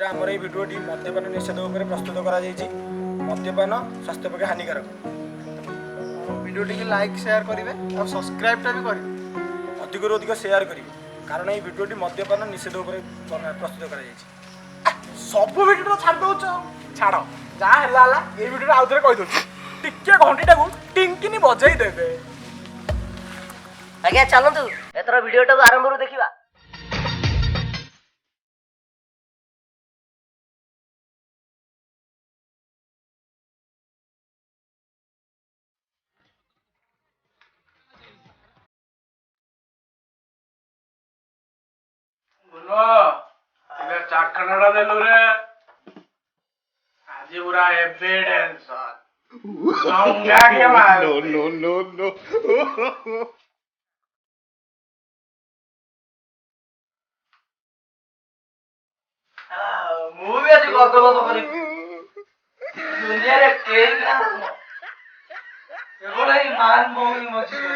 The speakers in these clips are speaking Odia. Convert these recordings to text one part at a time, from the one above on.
ଏଥିରେ ଆମର ଏଇ ଭିଡ଼ିଓଟି ମଦ୍ୟପାନ ନିଷେଧ ଉପରେ ପ୍ରସ୍ତୁତ କରାଯାଇଛି। ମଦ୍ୟପାନ ସ୍ୱାସ୍ଥ୍ୟ ପକ୍ଷେ ହାନିକାରକ। ଭିଡ଼ିଓଟିକୁ ଲାଇକ୍ ସେୟାର କରିବେ ଆଉ ସବସ୍କ୍ରାଇବ୍ଟା ବି କରିବେ। ଅଧିକରୁ ଅଧିକ ସେୟାର କରିବେ କାରଣ ଏଇ ଭିଡ଼ିଓଟି ମଦ୍ୟପାନ ନିଷେଧ ଉପରେ ପ୍ରସ୍ତୁତ କରାଯାଇଛି। ସବୁ ଭିଡ଼ିଓ ଛାଡ଼ି ଦେଉଛ, ଛାଡ଼ ଯାହା ହେଲା ହେଲା। ଏଇ ଭିଡ଼ିଓରେ ଆଉ ଥରେ କହିଦେଉଛି, ଟିକେ ଘଣ୍ଟିଟାକୁ ଟିଙ୍କିନି ବଜେଇ ଦେବେ। ଆଜ୍ଞା ଚାଲନ୍ତୁ ଏଥର ଭିଡ଼ିଓଟାକୁ ଆରମ୍ଭରୁ ଦେଖିବା। ଚାଖଣାଟା ଦେଲୁ ରେ, ଆଜି ପୁରା ଏଭିଡେନ୍ସ। ମୁଁ ବି ଆଜି ଗଦଗଦ କରିବି। ଦୁନିଆରେ କେହି ନାହାନ୍ତି କେବଳ ଏଇ ମାନ ଭଉଣୀ ମଝିରେ।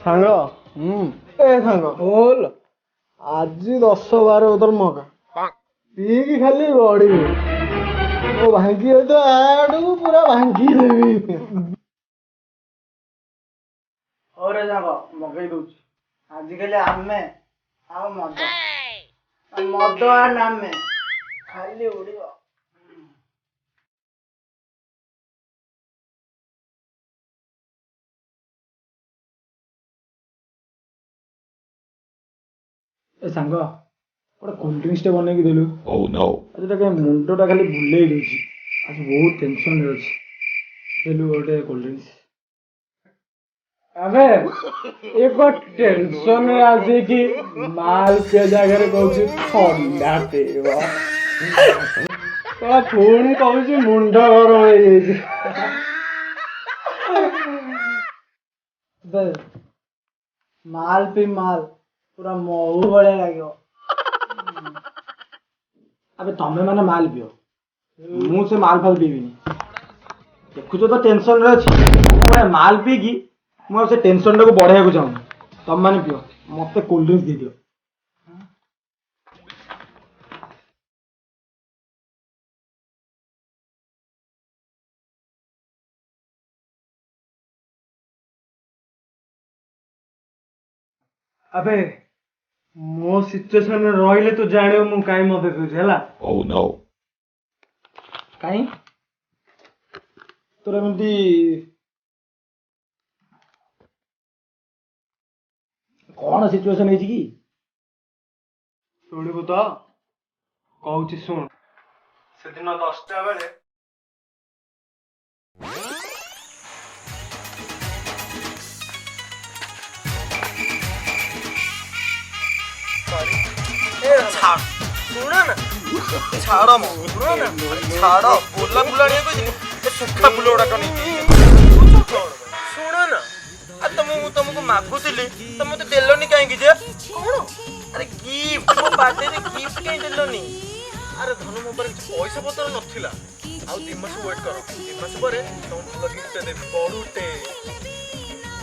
ସାଙ୍ଗ ଏ ସାଙ୍ଗ ବୋଲ, ଆଜି 10-12 ବୋତଲ ମଗା ପିଇକି ଖାଲି ଗଡ଼ିବି। ମୁଁ ଭାଙ୍ଗି ତ ଆଡ଼କୁ ପୁରା ଭାଙ୍ଗି ଦେବି। ହଉରେ ସାଙ୍ଗ ମଗେଇ ଦଉଛି। ଆଜିକାଲି ଆମେ ଆଉ ମଦ ଆଉ ନାମେ ଖାଲି ଉଡ଼ିବ। ଏ ସାଙ୍ଗ ଗୋଟେ କୋଲ୍ଡ ଡ୍ରିଙ୍କସଟେ ବନେଇକି ଦେଲୁ। ଆଜି କାହିଁ ମୁଣ୍ଡଟା ଖାଲି ବୁଲେଇ ଦେଉଛି। ଆଜି ବହୁତ ଟେନସନରେ ଅଛି। ଦେଲୁ ଗୋଟେ କୋଲ୍ଡ ଡ୍ରିଙ୍କସ। ଆବେ ଏକ ଟେନସନରେ ଆସିକି ମାଲ ପିଆ ଜାଗାରେ କହୁଛି ଥଣ୍ଡା ପିଇବ। ପୁଣି କହୁଛି ମୁଣ୍ଡ ଗରମ ହେଇଯାଇଛି। ମାଲ ପି ମାଲ ପୁରା ମହୁ ଭଳିଆ ଲାଗିବ। ଆବେ ତମେ ମାନେ ମାଲ ପିଅ, ମୁଁ ସେ ମାଲ ଫାଲ ପିଇବିନି। ଦେଖୁଛ ତ ଟେନସନରେ ଅଛି। ମାଲ ପିଇକି ମୁଁ ଆଉ ସେ ଟେନସନଟାକୁ ବଢେଇବାକୁ ଚାହୁଁନି। ତମେ ମାନେ ପିଅ, ମତେ କୋଲ୍ଡ ଡ୍ରିଙ୍କସ ଦେଇଦିଅ। ଆବେ ମୋ ସିଚୁଏସନରେ ରହିଲେ ତୁ ଜାଣିବୁ ମୁଁ କାଇଁ ମଦ ପିଉଛି ହେଲା। କାଇଁ ତୋର ଏମିତି କଣ ସିଚୁଏସନ ହେଇଛି କି? ଶୁଣିବୁ ତ, କହୁଛି ଶୁଣ। ସେଦିନ 10ଟା ବେଳେ ଶୁଣ ନା, ଛାଡ଼ ମ, ଶୁଣ ନା, ଛାଡ଼। ବୋଲା ବୁଲାଣିଆ କହିଥିଲି ଏ ସୁଖା ଫୁଲ ଗୁଡ଼ାକ ନେଇକି ଶୁଣ ନା। ମୁଁ ତମକୁ ମାଗୁଥିଲି, ତମେ ମତେ ଦେଲନି କାହିଁକି ଯେ? କଣ ଆରେ ଗିଫ୍ଟ, ମୋ ବାର୍ଥଡେରେ ଗିଫ୍ଟ କାହିଁ ଦେଲନି? ଆରେ ଧନ ମୋ ପାଖରେ କିଛି ପଇସା ପତ୍ର ନଥିଲା। ଆଉ 2 ମାସ ୱେଟ୍ କର, 2 ମାସ ପରେ ତମକୁ ଭଲ ଗିଫ୍ଟ ଦେବି ବଡ଼ୁଟେ।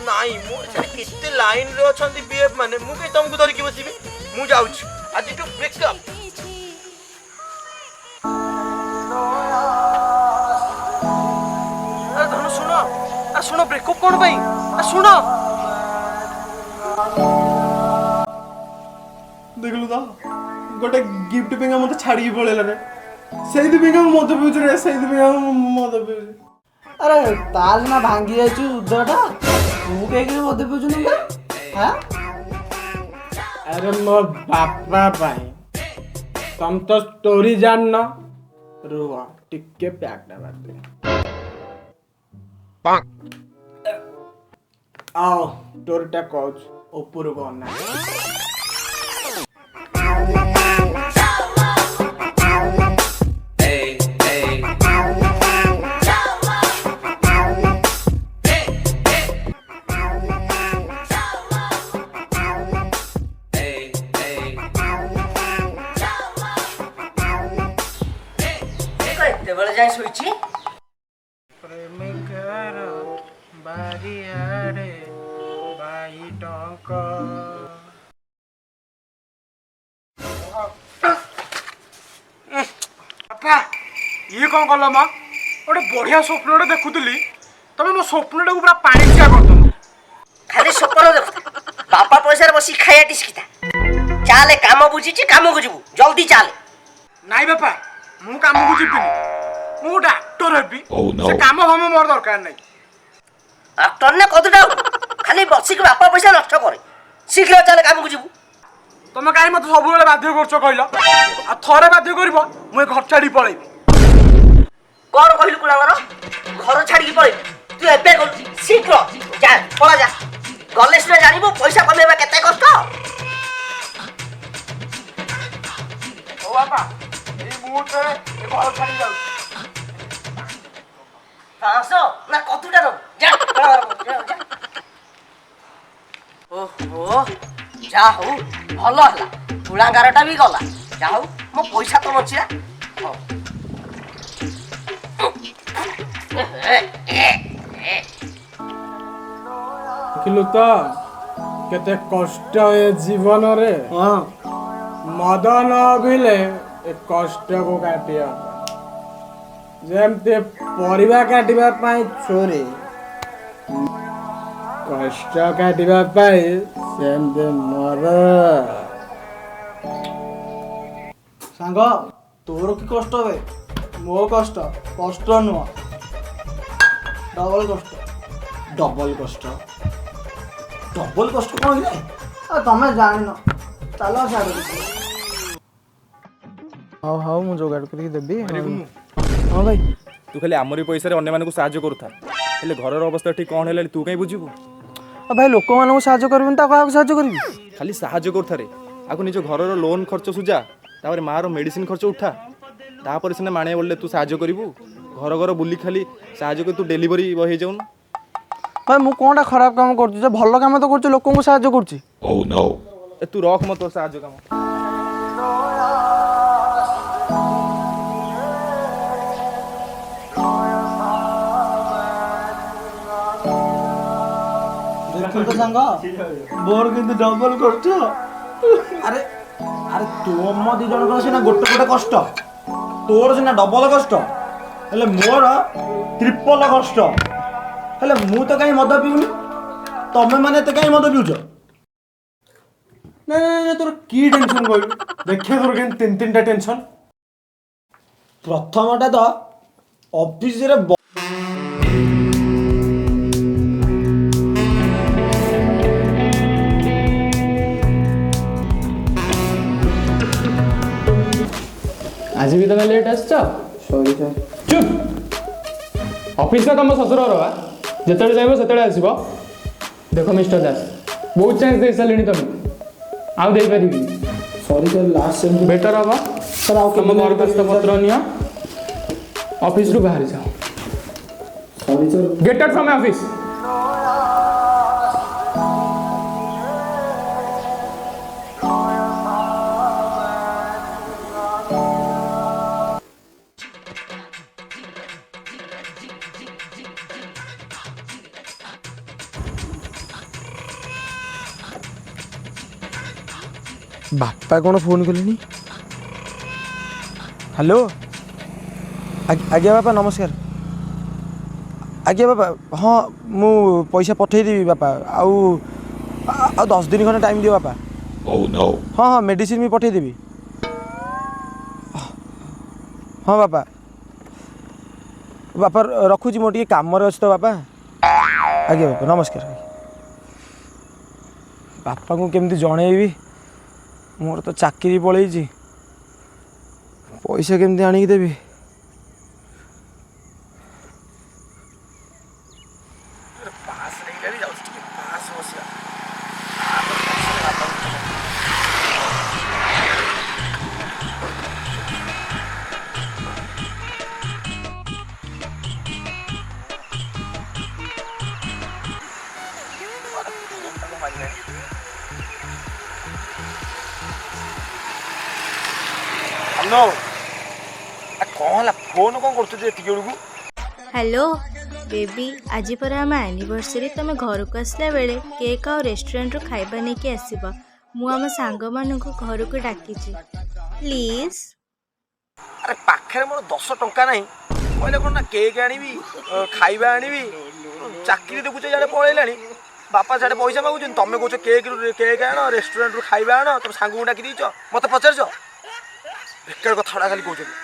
ନାଇଁ ମୋର ସେଠି କେତେ ଲାଇନରେ ଅଛନ୍ତି ବିଏଫ୍ ମାନେ, ମୁଁ କାହିଁ ତମକୁ ଧରିକି ବସିବି? ମୁଁ ଯାଉଛି ଆଜିଠୁ ବ୍ରେକଅପ୍। ଆରେ ଧନ ଶୁଣ, ଆରେ ଶୁଣ, ବ୍ରେକଅପ୍ କଣ ପାଇଁ? ଆରେ ଶୁଣ। ଦେଖିଲୁ ତ, ଗୋଟେ ଗିଫ୍ଟ ପାଇଁ ମତେ ଛାଡ଼ିକି ପଳେଇଲା ରେ। ସେଇଥିପାଇଁ ମୁଁ ମଦ ପିଉଛି ରେ, ସେଇଥିପାଇଁ ମୁଁ ମଦ ପିଉଛି। ଆରେ ତା ସିନା ଭାଙ୍ଗି ଯାଇଛି ଉଦରଟା, ତୁ କାହିଁକି ମଦ ପିଉଛୁ? ଆରେ ମୋ ବାପା ପାଇଁ। ତମେ ତ ଷ୍ଟୋରି ଜାଣିନ, ରୁହ ଟିକେ ପ୍ୟାକଟା ମାରିଦେ। ଆଉ ଷ୍ଟୋରିଟା କହୁଛୁ ଉପରକୁ ଅନା। ଅଛି? ପ୍ରେମିକାର ବାରିଆଡେ ବାଇ ଟଙ୍କ। ବାପା ଇଏ କଣ କଲ ମା? ଗୋଟେ ବଢିଆ ସ୍ୱପ୍ନଟେ ଦେଖୁଥିଲି, ତମେ ମୋ ସ୍ୱପ୍ନଟାକୁ ପୁରା ପାଣିଚିଆ କରିଦେଲ। ଖାଲି ସ୍ୱପ୍ନ ଦେଖୁଥା, ବାପା ପଇସାରେ ବସି ଖାଇବାଟି ଶିଖିଥା। ଚାଲେ, କାମ ବୁଝିଛି, କାମକୁ ଯିବୁ, ଜଲ୍ଦି ଚାଲେ। ନାଇଁ ବାପା, ମୁଁ କାମକୁ ଯିବିନି। ମୁଁ ଗୋଟେ ଆକ୍ଟର ହେବି। ସେ କାମ ଫାମ ମୋର ଦରକାର ନାହିଁ। ଆକ୍ଟର ନା କଦୁଟା ଖାଲି ବସିକି ବାପା ପଇସା ନଷ୍ଟ କରେ। ଶୀଘ୍ର ଚାଲେ, କାମକୁ ଯିବୁ। ତମେ କାହିଁ ମତେ ସବୁବେଳେ ବାଧ୍ୟ କରୁଛ କହିଲ? ଆଉ ଥରେ ବାଧ୍ୟ କରିବ, ମୁଁ ଏ ଘର ଛାଡିକି ପଳେଇବି। କଣ କହିଲୁ କୁଳାଙ୍ଗର? ଘର ଛାଡିକି ପଳେଇବୁ? ତୁ ଏବେ କରୁଛି, ଶୀଘ୍ର ଯା, ପଳା ଯା। ଗଲେ ସିନା ଜାଣିବୁ ପଇସା କମେଇବା କେତେ କଷ୍ଟ। ହଉ ବାପା, ଏଇ ମୁହୂର୍ତ୍ତରେ ଏ ଘର ଛାଡିକି ଯାଉଛି। ଆସ ନା କଦୁଟା ନବୁ, ଯା କୁଳାଙ୍ଗର, ଯା। ଓହୋ, ଯା ହଉ ଭଲ ହେଲା, କୁଳାଙ୍ଗାରଟା ବି ଗଲା। ଯା ହଉ ମୋ ପଇସା ତ ବଞ୍ଚିଲା। ହଉ। ଦେଖିଲୁ ତ କେତେ କଷ୍ଟ ଏ ଜୀବନରେ। ହଁ ମଦ ନ ପିଇଲେ ଏ କଷ୍ଟକୁ କାଟିବା ଯେମିତି ପରିବା କାଟିବା ପାଇଁ ଛୁରୀ, କଷ୍ଟ କାଟିବା ପାଇଁ ସେମିତି ମଦ। ସାଙ୍ଗ, ତୋର କି କଷ୍ଟ ବେ? ମୋ କଷ୍ଟ କଷ୍ଟ ନୁହଁ, ଡବଲ କଷ୍ଟ। ଡବଲ କଷ୍ଟ? ଡବଲ କଷ୍ଟ କଣ କି? ଆଉ ତମେ ଜାଣିନ, ଚାଲ ଛାଡ। ହଉ ହଉ, ମୁଁ ଯୋଗାଡ଼ କରିକି ଦେବି। ହଁ ଭାଇ। ତୁ ଖାଲି ଆମରି ପଇସାରେ ଅନ୍ୟମାନଙ୍କୁ ସାହାଯ୍ୟ କରୁଥା, ହେଲେ ଘରର ଅବସ୍ଥା ଠିକ୍ କ'ଣ ହେଲାଣି ତୁ କାହିଁ ବୁଝିବୁ? ଆଉ ଭାଇ, ଲୋକମାନଙ୍କୁ ସାହାଯ୍ୟ କରିବିନି ତ କାହାକୁ ସାହାଯ୍ୟ କରିବି? ଖାଲି ସାହାଯ୍ୟ କରୁଥାରେ। ଆଗ ନିଜ ଘରର ଲୋନ୍ ଖର୍ଚ୍ଚ ସୁଝା, ତାପରେ ମାଆର ମେଡ଼ିସିନ ଖର୍ଚ୍ଚ ଉଠା, ତାପରେ ସିନା ମାଣେ ବଳିଲେ ତୁ ସାହାଯ୍ୟ କରିବୁ। ଘର ଘର ବୁଲି ଖାଲି ସାହାଯ୍ୟ କରି ତୁ ଡେଲିଭରି ବୟ ହେଇଯାଉନୁ। ଭାଇ, ମୁଁ କଣଟା ଖରାପ କାମ କରୁଛି ଯେ? ଭଲ କାମ ତ କରୁଛି, ଲୋକଙ୍କୁ ସାହାଯ୍ୟ କରୁଛି। ଏ ତୁ ରଖ ମ ତୋ ସାହାଯ୍ୟ କାମ। ଦେଖନ୍ତୁ ସାଙ୍ଗ, ମୋର କିନ୍ତୁ ଡବଲ କଷ୍ଟ। ଆରେ ଆରେ, ତୁମ ଦି ଜଣଙ୍କର ସିନା ଗୋଟେ ଗୋଟେ କଷ୍ଟ, ତୋର ସିନା ଡବଲ କଷ୍ଟ, ହେଲେ ମୋର ତ୍ରିପଲ କଷ୍ଟ। ହେଲେ ମୁଁ ତ କାହିଁ ମଦ ପିଉନି, ତମେ ମାନେ ଏତେ କାହିଁ ମଦ ପିଉଛ? ନାଇଁ, ତୋର କି ଟେନସନ କହିଲୁ? ଦେଖିବା ତୋର କେମିତି ତିନିଟା ଟେନସନ। ପ୍ରଥମଟା ତ ଅଫିସରେ ଆଜି ବି ତମେ ଲେଟ୍ ଆସିଛ? ସରି ସାର୍। ଚୁପ୍! ଅଫିସ ନା ତମ ଶ୍ୱଶୁର ଘର ବା, ଯେତେବେଳେ ଚାହିଁବ ସେତେବେଳେ ଆସିବ। ଦେଖ ମିଷ୍ଟର ଦାସ, ବହୁତ ଚାନ୍ସ ଦେଇସାରିଲିଣି ତମକୁ, ଆଉ ଦେଇପାରିବିନି। ସରି ସାର୍, ଲାଷ୍ଟ ସେମିତି ବେଟର ହବ ସାର୍, ଆଉ ତମ ଦରଖାସ୍ତ ପତ୍ର ନିଅ, ଅଫିସରୁ ବାହାରି ଯାଅ। ସରି sir. Get out from office. ବାପା କ'ଣ ଫୋନ୍ କଲେଣି? ହ୍ୟାଲୋ। ଆଜ୍ଞା ବାପା, ନମସ୍କାର। ଆଜ୍ଞା ବାପା, ହଁ ମୁଁ ପଇସା ପଠେଇଦେବି ବାପା। ଆଉ 10 ଦିନ ଖଣ୍ଡେ ଟାଇମ୍ ଦିଅ ବାପା। ହଁ ହଁ, ମେଡ଼ିସିନ ବି ପଠେଇଦେବି। ହଁ ବାପା। ବାପା ରଖୁଛି, ମୋର ଟିକେ କାମରେ ଅଛି ତ ବାପା। ଆଜ୍ଞା ବାପା, ନମସ୍କାର। ବାପାଙ୍କୁ କେମିତି ଜଣେଇବି? ମୋର ତ ଚାକିରି ପଳେଇଛି, ପଇସା କେମିତି ଆଣିକି ଦେବି? କ'ଣ ହେଲା ଫୋନ୍ କ'ଣ କରୁଛୁ ଯେ ଏତିକି ବେଳକୁ? ହ୍ୟାଲୋ ବେବି, ଆଜି ପରା ଆମ ଆନିଭର୍ସରୀ। ତମେ ଘରକୁ ଆସିଲା ବେଳେ କେକ୍ ଆଉ ରେଷ୍ଟୁରାଣ୍ଟରୁ ଖାଇବା ନେଇକି ଆସିବ। ମୁଁ ଆମ ସାଙ୍ଗମାନଙ୍କୁ ଘରକୁ ଡାକିଛି, ପ୍ଲିଜ୍। ଆରେ ପାଖରେ ମୋର 10 ଟଙ୍କା ନାହିଁ, କହିଲେ କ'ଣ ନା କେକ୍ ଆଣିବି, ଖାଇବା ଆଣିବି। ଚାକିରି ଦେଖୁଛ ଇଆଡ଼େ ପଳେଇଲାଣି, ବାପା ସିଆଡ଼େ ପଇସା ମାଗୁଛନ୍ତି, ତମେ କହୁଛ କେକ୍ ଆଣ, ରେଷ୍ଟୁରାଣ୍ଟରୁ ଖାଇବା ଆଣ, ତମ ସାଙ୍ଗକୁ ଡାକି ଦେଇଛ, ମୋତେ ପଚାରୁଛ? ବେକାର କଥାଗୁଡ଼ା ଖାଲି କହୁଛନ୍ତି।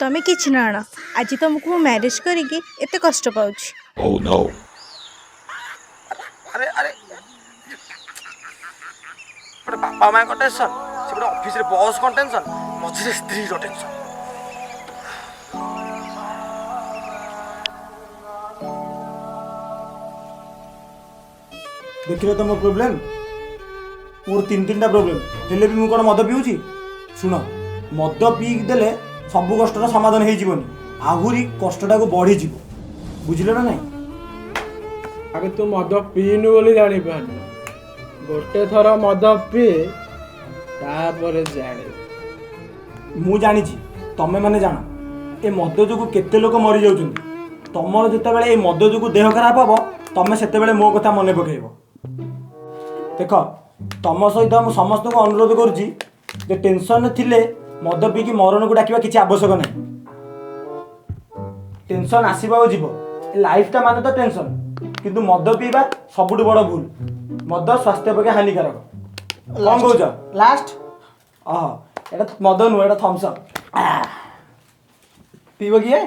ତମେ କିଛି ନ ଆଣ, ଆଜି ତମକୁ ମୁଁ ମ୍ୟାରେଜ୍ କରିକି ଏତେ କଷ୍ଟ ପାଉଛି। ଆରେ ଆରେ ଗୋଟେ ବାପା ମାଆଙ୍କ ଟେନସନ୍, ସେ ଗୋଟେ ଅଫିସରେ ବସ୍ କ'ଣ ଟେନସନ୍, ମଝିରେ ସ୍ତ୍ରୀର ଟେନସନ୍। ଦେଖିଲେ ତ ମୋ ପ୍ରୋବ୍ଲେମ୍, ମୋର 3ଟା ପ୍ରୋବ୍ଲେମ୍ ହେଲେ ବି ମୁଁ କ'ଣ ମଦ ପିଉଛି? ଶୁଣ, ମଦ ପିଇକି ଦେଲେ ସବୁ କଷ୍ଟର ସମାଧାନ ହେଇଯିବନି, ଆହୁରି କଷ୍ଟଟାକୁ ବଢ଼ିଯିବ, ବୁଝିଲ ନା ନାଇଁ? ଆବେ ତୁ ମଦ ପିଇନୁ ବୋଲି ଜାଣିପାରୁନୁ, ଗୋଟେ ଥର ମଦ ପିଏ ତାପରେ ଜାଣିବୁ। ମୁଁ ଜାଣିଛି, ତମେ ମାନେ ଜାଣ, ଏ ମଦ ଯୋଗୁଁ କେତେ ଲୋକ ମରିଯାଉଛନ୍ତି। ତମର ଯେତେବେଳେ ଏ ମଦ ଯୋଗୁଁ ଦେହ ଖରାପ ହବ, ତମେ ସେତେବେଳେ ମୋ କଥା ମନେ ପକାଇବ। ଦେଖ, ତମ ସହିତ ମୁଁ ସମସ୍ତଙ୍କୁ ଅନୁରୋଧ କରୁଛି ଯେ ଟେନସନ୍ରେ ଥିଲେ ମଦ ପିଇକି ମରଣକୁ ଡାକିବା କିଛି ଆବଶ୍ୟକ ନାହିଁ। ଟେନସନ୍ ଆସିବ ଆଉ ଯିବ, ଏ ଲାଇଫଟା ମାନେ ତ ଟେନସନ୍, କିନ୍ତୁ ମଦ ପିଇବା ସବୁଠୁ ବଡ଼ ଭୁଲ। ମଦ ସ୍ୱାସ୍ଥ୍ୟ ପକ୍ଷେ ହାନିକାରକ। କ'ଣ କହୁଛ? ଲାଷ୍ଟ ଏଇଟା ମଦ ନୁହେଁ, ଏଇଟା ଥମ୍ସ ଅପ୍। ପିଇବ କିଏ?